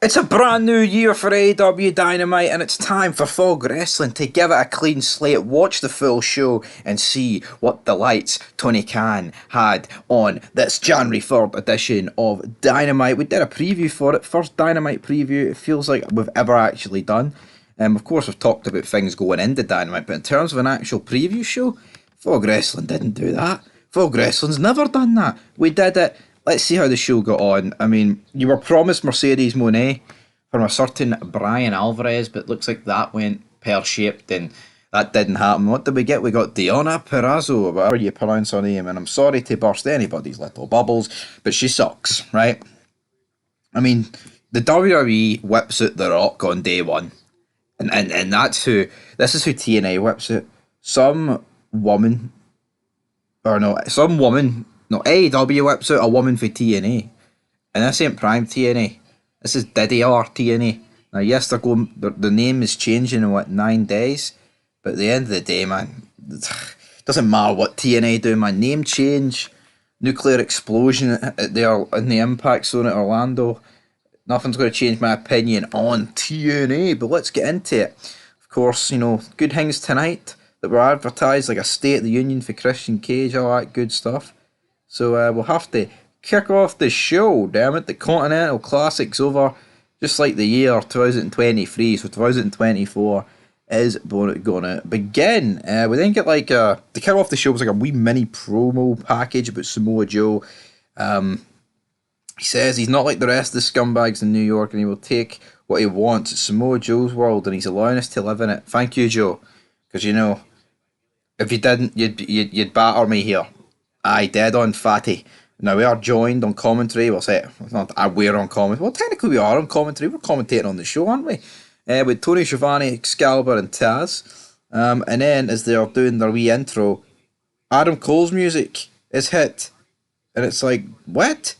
It's a brand new year for Aew Dynamite, and it's time for Fog Wrestling to give it a clean slate, watch the full show, and see what delights Tony Khan had on this January 3rd edition of Dynamite. We did a preview for it, first Dynamite preview it feels like we've ever actually done. Of course, we've talked about things going into Dynamite, but in terms of an actual preview show, Fog Wrestling didn't do that. Fog Wrestling's never done that. We did it. Let's see how the show got on. I mean, you were promised Mercedes Moné from a certain Brian Alvarez, but looks like that went pear-shaped and that didn't happen. What did we get? We got Diona Perazzo, whatever you pronounce her name, and I'm sorry to burst anybody's little bubbles, but she sucks, right? I mean, the WWE whips out The Rock on day one, and this is who TNA whips it. Some woman, AEW whips out a woman for TNA. And this ain't Prime TNA. This is DDR TNA. Now, yes, the name is changing in, 9 days? But at the end of the day, man, it doesn't matter what TNA do, man. Name change, nuclear explosion in the Impact Zone at Orlando. Nothing's going to change my opinion on TNA, but let's get into it. Of course, good things tonight that were advertised, like a State of the Union for Christian Cage, all that good stuff. So we'll have to kick off the show, damn it. The Continental Classic's over, just like the year 2023, so 2024 is going to begin. We then get to kick off the show was like a wee mini promo package about Samoa Joe. He says he's not like the rest of the scumbags in New York and he will take what he wants. It's Samoa Joe's world and he's allowing us to live in it. Thank you, Joe. Because, if you didn't, you'd batter me here. Aye, dead on fatty. Now we are joined on commentary. We'll say we're on commentary. Well, technically we are on commentary. We're commentating on the show, aren't we? With Tony Schiavone, Excalibur, and Taz. And then as they're doing their wee intro, Adam Cole's music is hit, and it's like, what?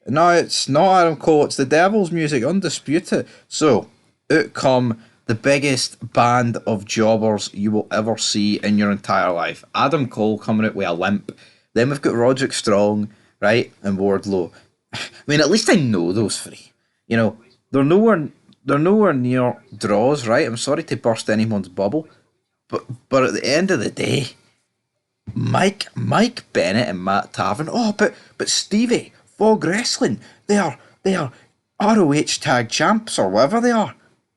No, it's not Adam Cole. It's the Devil's music, undisputed. So out come the biggest band of jobbers you will ever see in your entire life. Adam Cole coming out with a limp. Then we've got Roderick Strong, right, and Wardlow. I mean, at least I know those three. They're nowhere near draws, right? I'm sorry to burst anyone's bubble, but at the end of the day, Mike Bennett and Matt Taven. Oh, but Stevie, Fog Wrestling, they are ROH tag champs or whatever they are.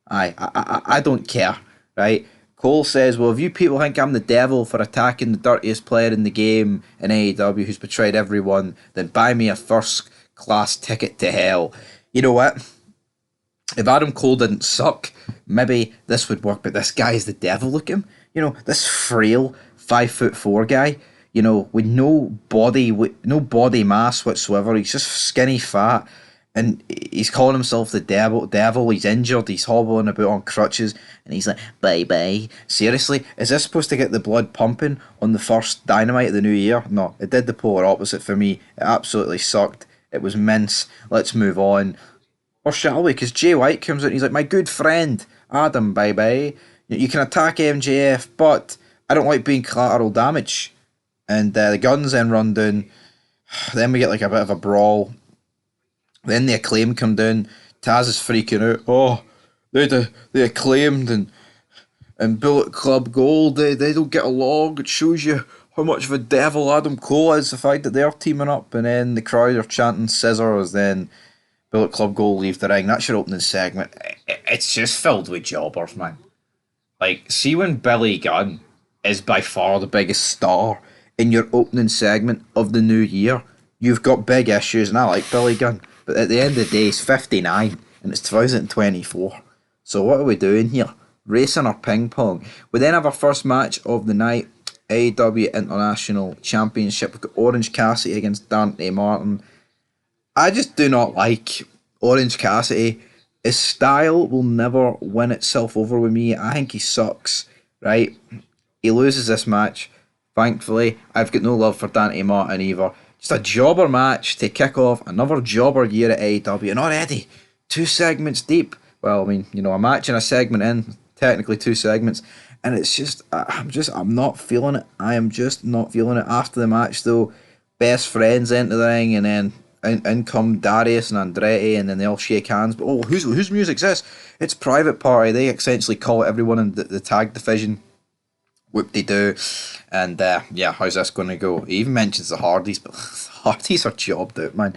I don't care, right? Cole says, well, if you people think I'm the devil for attacking the dirtiest player in the game in AEW who's betrayed everyone, then buy me a first-class ticket to hell. You know what? If Adam Cole didn't suck, maybe this would work, but this guy's the devil. Look at him. This frail 5'4" guy, with no body mass whatsoever. He's just skinny fat. And he's calling himself the devil. He's injured. He's hobbling about on crutches. And he's like, bye-bye. Seriously? Is this supposed to get the blood pumping on the first Dynamite of the new year? No, it did the polar opposite for me. It absolutely sucked. It was mince. Let's move on. Or shall we? Because Jay White comes out and he's like, my good friend, Adam, bye-bye. You can attack MJF, but I don't like being collateral damage. And the Guns then run down. Then we get a bit of a brawl. Then the Acclaim come down. Taz is freaking out. Oh, they Acclaimed and Bullet Club Gold, they don't get along. It shows you how much of a devil Adam Cole is, the fact that they're teaming up. And then the crowd are chanting scissors. Then Bullet Club Gold leave the ring. That's your opening segment. It's just filled with jobbers, man. See when Billy Gunn is by far the biggest star in your opening segment of the new year, you've got big issues, and I like Billy Gunn. But at the end of the day, he's 59, and it's 2024. So what are we doing here? Racing or ping pong? We then have our first match of the night, AEW International Championship. We've got Orange Cassidy against Dante Martin. I just do not like Orange Cassidy. His style will never win itself over with me. I think he sucks, right? He loses this match. Thankfully, I've got no love for Dante Martin either. Just a jobber match to kick off another jobber year at AEW, and already 2 segments deep. Well, I mean, a match and a segment in, technically 2 segments, and it's just, I'm not feeling it. I am just not feeling it. After the match, though, best friends enter the ring, and then in come Darius and Andretti, and then they all shake hands. But whose music's this? It's Private Party. They essentially call everyone in the tag division. Whoop-de-doo. And yeah, how's this going to go? He even mentions the Hardys, but the Hardys are jobbed out, man.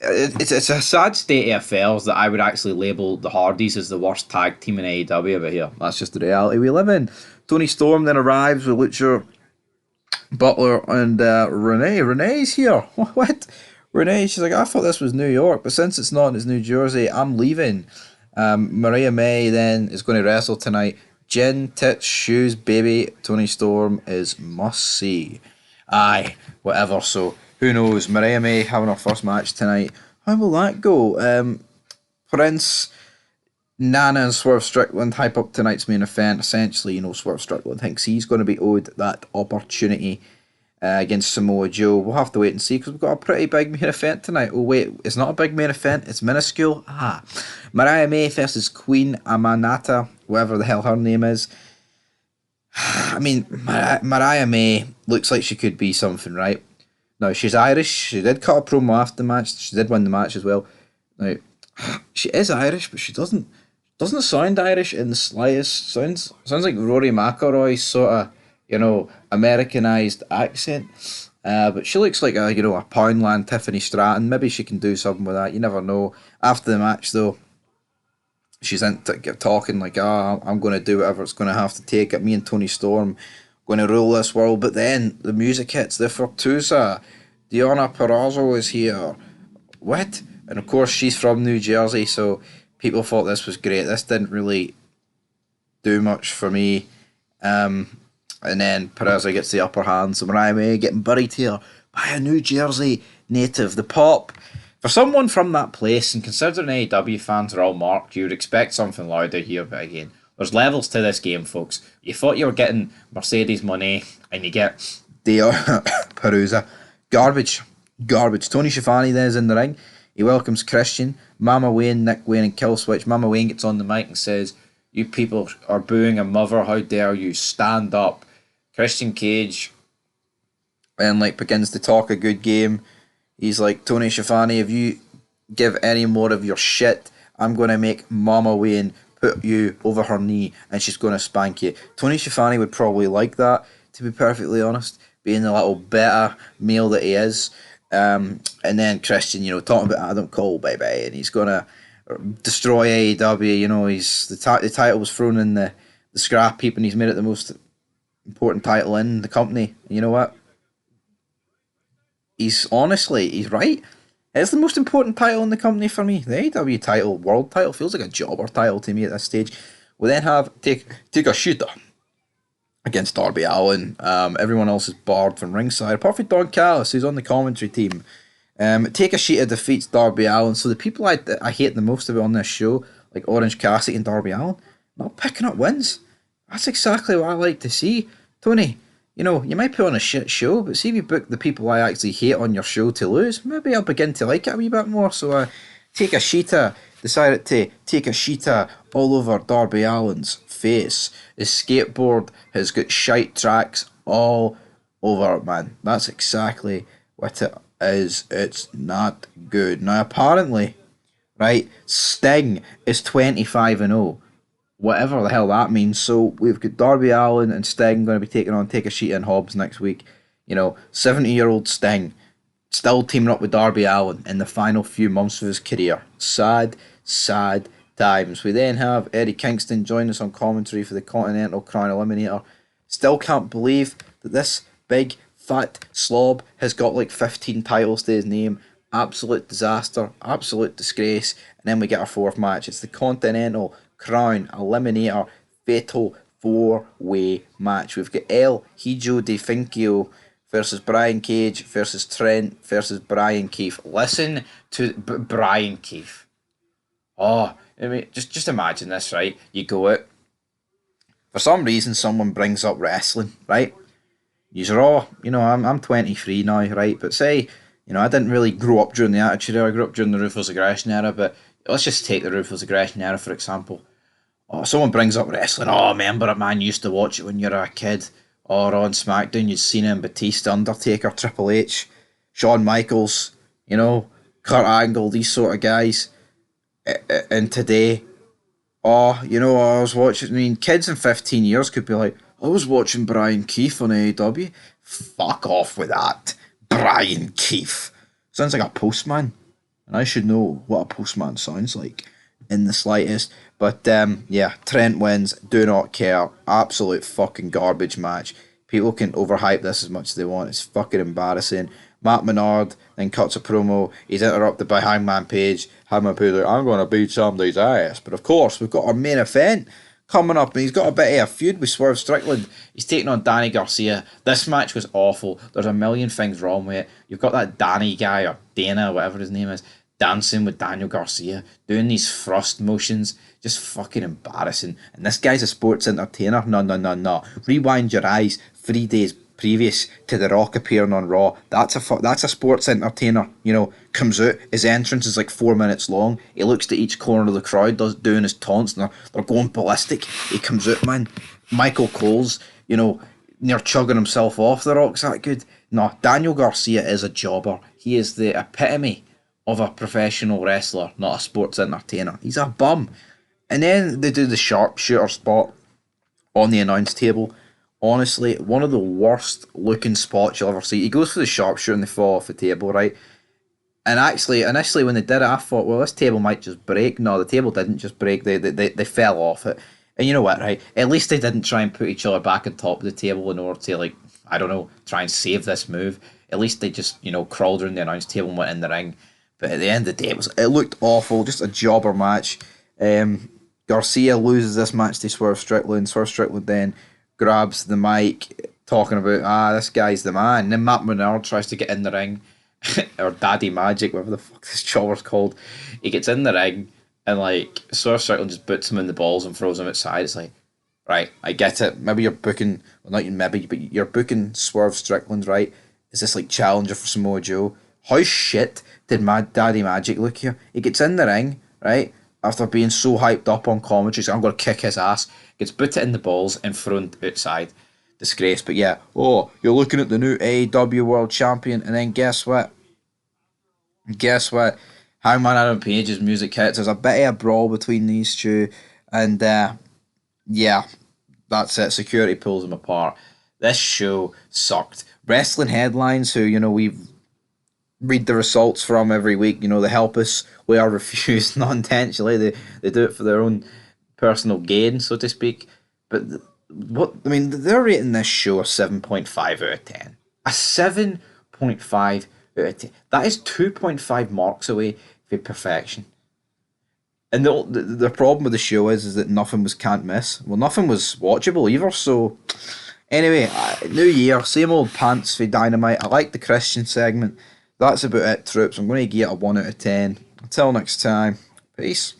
It's a sad state of affairs that I would actually label the Hardys as the worst tag team in AEW, but here, that's just the reality we live in. Tony Storm then arrives with Lucha Butler and Renee. Renee's here. What? Renee, she's like, I thought this was New York, but since it's not and it's New Jersey, I'm leaving. Maria May then is going to wrestle tonight. Gin, tits, shoes, baby. Tony Storm is must see. Aye, whatever. So who knows? Maria May having her first match tonight. How will that go? Prince, Nana, and Swerve Strickland hype up tonight's main event. Essentially, Swerve Strickland thinks he's going to be owed that opportunity against Samoa Joe. We'll have to wait and see because we've got a pretty big main event tonight. Oh wait, it's not a big main event, it's minuscule. Mariah May versus Queen Amanata, whatever the hell her name is. I mean, Mariah May looks like she could be something, right? Now, she's Irish. She did cut a promo after the match. She did win the match as well. Now, she is Irish, but she doesn't sound Irish in the slightest. Sounds like Rory McIlroy's sort of, Americanized accent. But she looks like a Poundland Tiffany Stratton. Maybe she can do something with that. You never know. After the match, though, she's talking like, I'm going to do whatever it's going to have to take at me and Tony Storm. Going to rule this world. But then the music hits. The Fortusa. Deonna Purrazzo is here. What? And of course, she's from New Jersey, so people thought this was great. This didn't really do much for me. And then Purrazzo gets the upper hand. So Mariah May getting buried here by a New Jersey native. The pop. For someone from that place, and considering AEW fans are all marked, you would expect something louder here, but again, there's levels to this game, folks. You thought you were getting Mercedes Moné, and you get Perusa. Garbage. Tony Schiavone then is in the ring. He welcomes Christian, Mama Wayne, Nick Wayne, and Killswitch. Mama Wayne gets on the mic and says, "You people are booing a mother. How dare you? Stand up." Christian Cage then begins to talk a good game. He's like, "Tony Schiavone, if you give any more of your shit, I'm going to make Mama Wayne put you over her knee and she's going to spank you." Tony Schiavone would probably like that, to be perfectly honest, being the little beta male that he is. And then Christian, talking about Adam Cole, baby, and he's going to destroy AEW. He's the title was thrown in the scrap heap and he's made it the most important title in the company. And you know what? He's right. It's the most important title in the company for me. The AEW title, world title, feels like a jobber title to me at this stage. We then have Takeshita against Darby Allin. Everyone else is barred from ringside, apart from Don Callis, who's on the commentary team. Takeshita defeats Darby Allin. So the people I hate the most about on this show, like Orange Cassidy and Darby Allin, not picking up wins. That's exactly what I like to see. Tony, you might put on a shit show, but see if you book the people I actually hate on your show to lose, maybe I'll begin to like it a wee bit more. So Takeshita decided to take a sheeta all over Darby Allin's face. His skateboard has got shite tracks all over it, man. That's exactly what it is. It's not good. Now, apparently, right, Sting is 25-0. Whatever the hell that means. So we've got Darby Allin and Sting going to be taking on Takeshita and Hobbs next week. 70-year-old Sting still teaming up with Darby Allin in the final few months of his career. Sad times. We then have Eddie Kingston join us on commentary for the Continental Crown Eliminator. Still can't believe that this big fat slob has got 15 titles to his name. Absolute disaster, absolute disgrace. And then we get our fourth match. It's the Continental Crown Eliminator Fatal 4-Way match. We've got El Hijo de Fincio versus Brian Cage versus Trent versus Brian Keefe. Listen to Brian Keefe. Oh, I mean, just imagine this, right? You go out. For some reason, someone brings up wrestling, right? You're all, I'm 23 now, right? But say, I didn't really grow up during the Attitude Era. I grew up during the Ruthless Aggression Era, but let's just take the Ruthless Aggression Era, for example. Oh, someone brings up wrestling. Oh, remember it, man. You used to watch it when you were a kid. Or on SmackDown, you'd seen him, Batista, Undertaker, Triple H, Shawn Michaels, you know, Kurt Angle, these sort of guys. And today, oh, you know, I was watching. I mean, kids in 15 years could be like, I was watching Brian Keefe on AEW. Fuck off with that. Brian Keefe. Sounds like a postman. And I should know what a postman sounds like in the slightest. But yeah, Trent wins. Do not care. Absolute fucking garbage match. People can overhype this as much as they want. It's fucking embarrassing. Matt Menard then cuts a promo. He's interrupted by Hangman Page. Hangman Page like, I'm going to beat somebody's ass. But of course, we've got our main event coming up, and he's got a bit of a feud with Swerve Strickland. He's taking on Danny Garcia. This match was awful. There's a million things wrong with it. You've got that Danny guy, or Dana, whatever his name is, dancing with Daniel Garcia, doing these thrust motions, just fucking embarrassing. And this guy's a sports entertainer. No, no, no, no. Rewind your eyes 3 days previous to The Rock appearing on Raw. That's a sports entertainer. You know, comes out. His entrance is like 4 minutes long. He looks to each corner of the crowd, doing his taunts, and they're going ballistic. He comes out, man. Michael Cole's, you know, near chugging himself off. The Rock's that good. No, Daniel Garcia is a jobber. He is the epitome of a professional wrestler, not a sports entertainer. He's a bum. And then they do the sharpshooter spot on the announce table. Honestly, one of the worst looking spots you'll ever see. He goes for the sharpshooter and they fall off the table, right? And actually, initially when they did it, I thought, well, this table might just break. No, the table didn't just break. They fell off it. And you know what, right? At least they didn't try and put each other back on top of the table in order to, like, I don't know, try and save this move. At least they just, you know, crawled around the announce table and went in the ring. But at the end of the day, it looked awful. Just a jobber match. Garcia loses this match to Swerve Strickland. Swerve Strickland then grabs the mic, talking about, this guy's the man. And then Matt Menard tries to get in the ring, or Daddy Magic, whatever the fuck this jobber's called. He gets in the ring, and like Swerve Strickland just boots him in the balls and throws him outside. It's like, right, I get it. Maybe you're booking, well, not even maybe, but you're booking Swerve Strickland, right? Is this like challenger for Samoa Joe? How shit did Daddy Magic look here? He gets in the ring, right? After being so hyped up on commentary, so I'm going to kick his ass. Gets booted in the balls and thrown outside. Disgrace. But yeah, you're looking at the new AEW World Champion, and then guess what? Hangman Adam Page's music hits. There's a bit of a brawl between these two, and yeah, that's it. Security pulls them apart. This show sucked. Wrestling headlines, who, you know, we read the results from every week, you know, they help us with our reviews, not intentionally. They do it for their own personal gain, so to speak. But they're rating this show a 7.5 out of 10. A 7.5 out of 10. That is 2.5 marks away from perfection. And the problem with the show is that nothing was can't miss. Well, nothing was watchable either, so anyway, new year, same old pants for Dynamite. I like the Christian segment. That's about it, troops. I'm going to give it a 1 out of 10. Until next time, peace.